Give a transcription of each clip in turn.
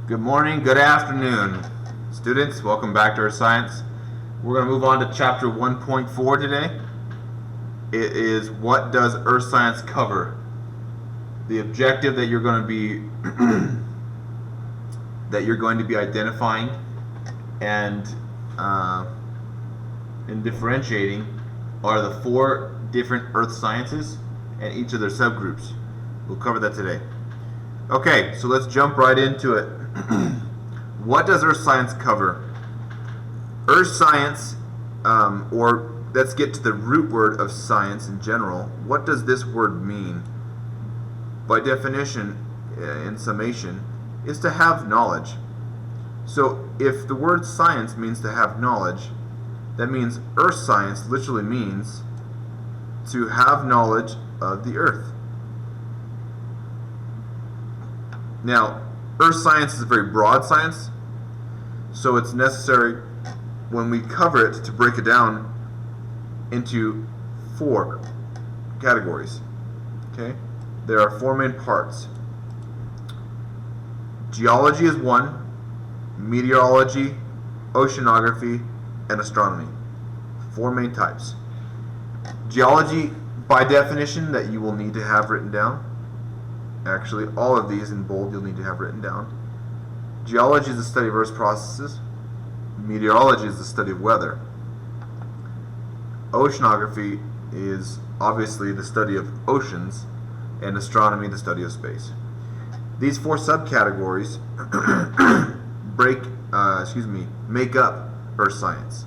Good morning, good afternoon. Students, welcome back to Earth Science. We're going to move on to chapter 1.4 today. It is what does Earth Science cover? The objective that you're going to be identifying and differentiating are the four different Earth Sciences and each of their subgroups. We'll cover that today. Okay, so let's jump right into it. What does Earth Science cover? Earth Science, or let's get to the root word of science in general. What does this word mean? By definition, in summation, is to have knowledge. So if the word science means to have knowledge, that means Earth Science literally means to have knowledge of the Earth. Now, Earth Science is a very broad science, so it's necessary when we cover it to break it down into four categories. Okay? There are four main parts. Geology is one, meteorology, oceanography, and astronomy. Four main types. Geology, by definition, that you will need to have written down. Actually, all of these in bold you'll need to have written down. Geology is the study of Earth's processes. Meteorology is the study of weather. Oceanography is obviously the study of oceans, and astronomy the study of space. These four subcategories make up Earth Science,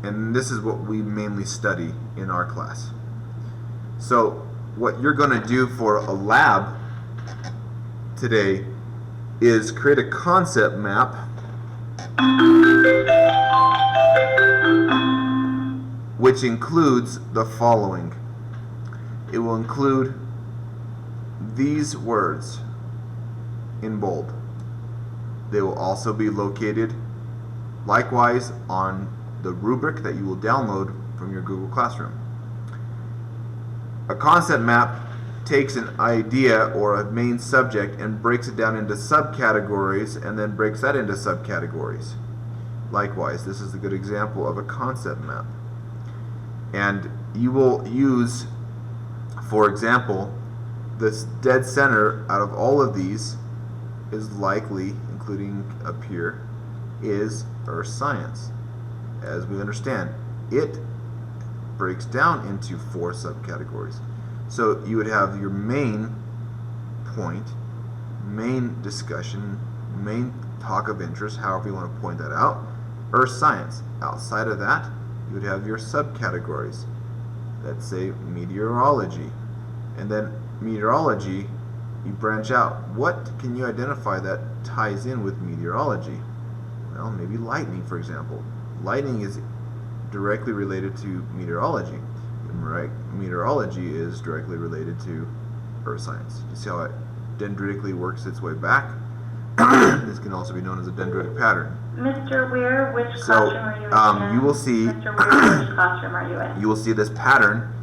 and this is what we mainly study in our class. So what you're going to do for a lab today is create a concept map which includes the following. It will include these words in bold. They will also be located likewise on the rubric that you will download from your Google Classroom. A concept map takes an idea or a main subject and breaks it down into subcategories and then breaks that into subcategories. Likewise, this is a good example of a concept map. And you will use, for example, this dead center out of all of these is likely, including up here, is Earth Science. As we understand, it breaks down into four subcategories. So you would have your main point, main discussion, main talk of interest, however you want to point that out, Earth Science. Outside of that, you would have your subcategories. Let's say meteorology. And then meteorology, you branch out. What can you identify that ties in with meteorology? Well, maybe lightning, for example. Lightning is directly related to meteorology. Right? Meteorology is directly related to Earth Science. You see how it dendritically works its way back? This can also be known as a dendritic pattern. Mr. Weir, which classroom are you in? You will see. Mr. Weir, which classroom are you in? You will see this pattern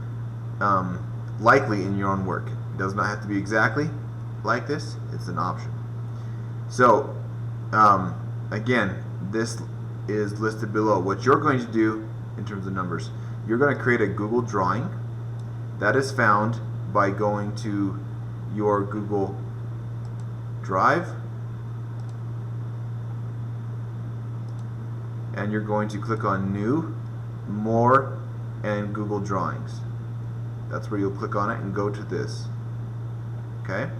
likely in your own work. It does not have to be exactly like this. It's an option. So again, this is listed below. What you're going to do in terms of numbers, you're going to create a Google drawing that is found by going to your Google Drive, and you're going to click on New, More, and Google Drawings. That's where you'll click on it and go to this. Okay?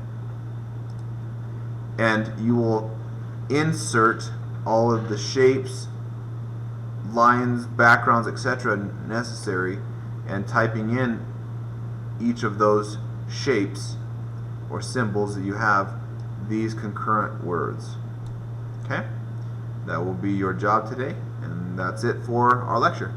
And you will insert all of the shapes, lines, backgrounds, etc. necessary, and typing in each of those shapes or symbols that you have these concurrent words. Okay? That will be your job today, and that's it for our lecture.